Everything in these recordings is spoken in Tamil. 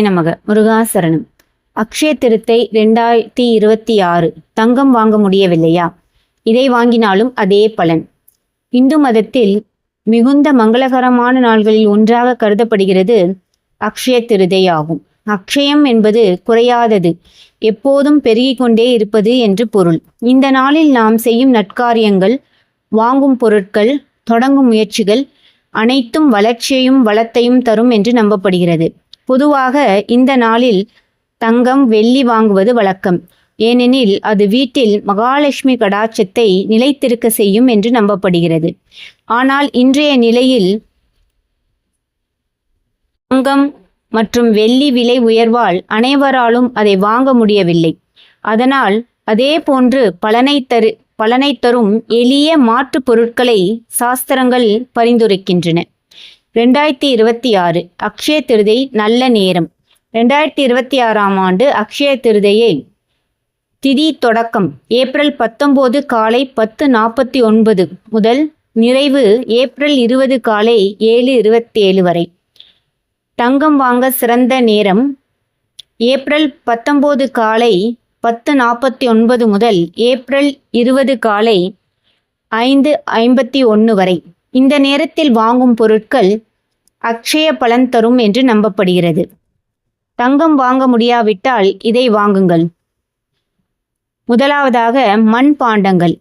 நமக. முருகாசரணம். அக்ஷய திருத்தை 2026. தங்கம் வாங்க முடியவில்லையா? இதை வாங்கினாலும் அதே பலன். இந்து மதத்தில் மிகுந்த மங்களகரமான நாள்களில் ஒன்றாக கருதப்படுகிறது அக்ஷய திருதை ஆகும். அக்ஷயம் என்பது குறையாதது, எப்போதும் பெருகிக் கொண்டே இருப்பது என்று பொருள். இந்த நாளில் நாம் செய்யும் நற்காரியங்கள், வாங்கும் பொருட்கள், தொடங்கும் முயற்சிகள் அனைத்தும் வளர்ச்சியையும் வளத்தையும் தரும் என்று நம்பப்படுகிறது. பொதுவாக இந்த நாளில் தங்கம், வெள்ளி வாங்குவது வழக்கம். ஏனெனில் அது வீட்டில் மகாலட்சுமி கடாட்சத்தை நிலைத்திருக்க செய்யும் என்று நம்பப்படுகிறது. ஆனால் இன்றைய நிலையில் தங்கம் மற்றும் வெள்ளி விலை உயர்வால் அனைவராலும் அதை வாங்க முடியவில்லை. அதனால் அதே போன்று பலனை தரும் எளிய மாற்று பொருட்களை சாஸ்திரங்கள் பரிந்துரைக்கின்றன. 2026 அக்ஷய திருதை நல்ல நேரம். 2026ஆம் ஆண்டு அக்ஷய திருதையை திதி தொடக்கம் ஏப்ரல் 19 காலை 10:49 முதல் நிறைவு ஏப்ரல் 20 காலை 7:27 வரை. தங்கம் வாங்க சிறந்த நேரம் ஏப்ரல் 19 காலை 10:49 முதல் ஏப்ரல் 20 காலை 5:51 வரை. இந்த நேரத்தில் வாங்கும் பொருட்கள் அக்ஷய பலன் தரும் என்று நம்பப்படுகிறது. தங்கம் வாங்க முடியாவிட்டால் இதை வாங்குங்கள். முதலாவதாக மண் பாண்டங்கள்.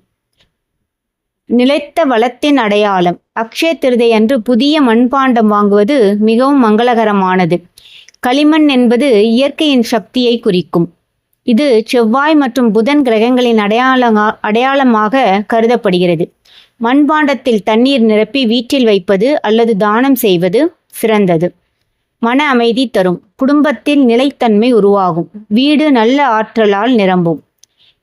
நிலைத்த வளத்தின் அடையாளம். அக்ஷய திருதை அன்று புதிய மண்பாண்டம் வாங்குவது மிகவும் மங்களகரமானது. களிமண் என்பது இயற்கையின் சக்தியை குறிக்கும். இது செவ்வாய் மற்றும் புதன் கிரகங்களின் அடையாளமாக கருதப்படுகிறது. மண்பாண்டத்தில் தண்ணீர் நிரப்பி வீட்டில் வைப்பது அல்லது தானம் செய்வது சிறந்தது. மன அமைதி தரும். குடும்பத்தில் நிலைத்தன்மை உருவாகும். வீடு நல்ல ஆற்றலால் நிரம்பும்.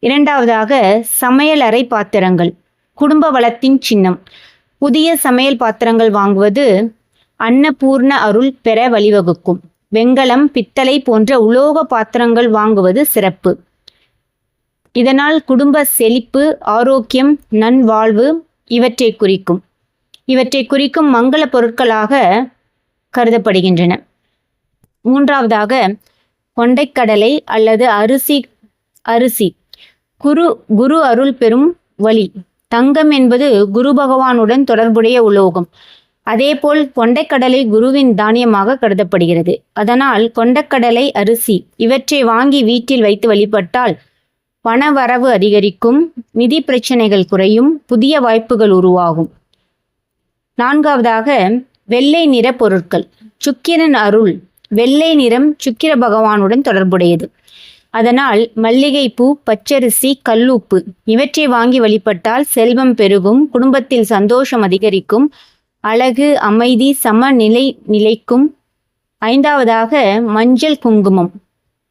இரண்டாவதாக சமையல் அறை பாத்திரங்கள். குடும்ப வளத்தின் சின்னம். புதிய சமையல் பாத்திரங்கள் வாங்குவது அன்னபூர்ண அருள் பெற வழிவகுக்கும். வெண்கலம், பித்தளை போன்ற உலோக பாத்திரங்கள் வாங்குவது சிறப்பு. இதனால் குடும்ப செழிப்பு, ஆரோக்கியம், நன்வாழ்வு இவற்றை குறிக்கும் மங்கள பொருட்களாக கருதப்படுகின்றன. மூன்றாவதாக கொண்டைக்கடலை அல்லது அரிசி. குரு அருள் பெறும் வழி. தங்கம் என்பது குரு பகவானுடன் தொடர்புடைய உலோகம். அதேபோல் கொண்டைக்கடலை குருவின் தானியமாக கருதப்படுகிறது. அதனால் கொண்டைக்கடலை, அரிசி இவற்றை வாங்கி வீட்டில் வைத்து வழிபட்டால் பணவரவு அதிகரிக்கும், நிதி பிரச்சனைகள் குறையும், புதிய வாய்ப்புகள் உருவாகும். நான்காவதாக வெள்ளை நிற பொருட்கள். சுக்கிரன் அருள். வெள்ளை நிறம் சுக்கிர பகவானுடன் தொடர்புடையது. அதனால் மல்லிகைப்பூ, பச்சரிசி, கல்லுப்பு இவற்றை வாங்கி வழிபட்டால் செல்வம் பெருகும், குடும்பத்தில் சந்தோஷம் அதிகரிக்கும், அழகு, அமைதி, சமநிலை நிலைக்கும். ஐந்தாவதாக மஞ்சள் குங்குமம்,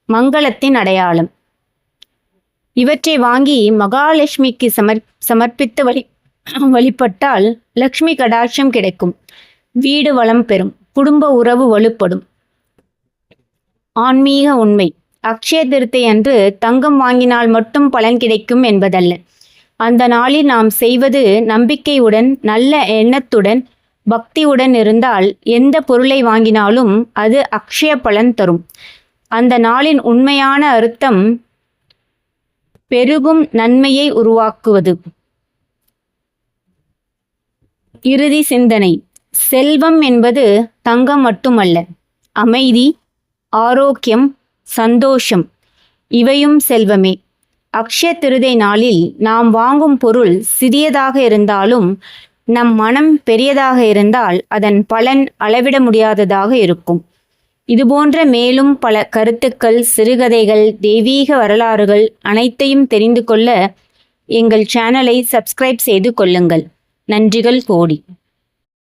மங்களத்தின் அடையாளம். இவற்றை வாங்கி மகாலட்சுமிக்கு சமர்ப்பித்து வழிபட்டால் லக்ஷ்மி கடாட்சம் கிடைக்கும், வீடு வளம் பெறும், குடும்ப உறவு வலுப்படும். ஆன்மீக உண்மை. அக்ஷய திருத்தை அன்று தங்கம் வாங்கினால் மட்டும் பலன் கிடைக்கும் என்பதல்ல. அந்த நாளில் நாம் செய்வது நம்பிக்கையுடன், நல்ல எண்ணத்துடன், பக்தியுடன் இருந்தால் எந்த பொருளை வாங்கினாலும் அது அக்ஷய பலன் தரும். அந்த நாளின் உண்மையான அர்த்தம் பெருகும் நன்மையை உருவாக்குவது. இறுதி சிந்தனை. செல்வம் என்பது தங்கம் மட்டுமல்ல. அமைதி, ஆரோக்கியம், சந்தோஷம் இவையும் செல்வமே. அக்ஷய திருதை நாளில் நாம் வாங்கும் பொருள் சிறியதாக இருந்தாலும் நம் மனம் பெரியதாக இருந்தால் அதன் பலன் அளவிட முடியாததாக இருக்கும். இதுபோன்ற மேலும் பல கருத்துக்கள், சிறுகதைகள், தெய்வீக வரலாறுகள் அனைத்தையும் தெரிந்து கொள்ள எங்கள் சேனலை சப்ஸ்கிரைப் செய்து கொள்ளுங்கள். நன்றிகள் கோடி.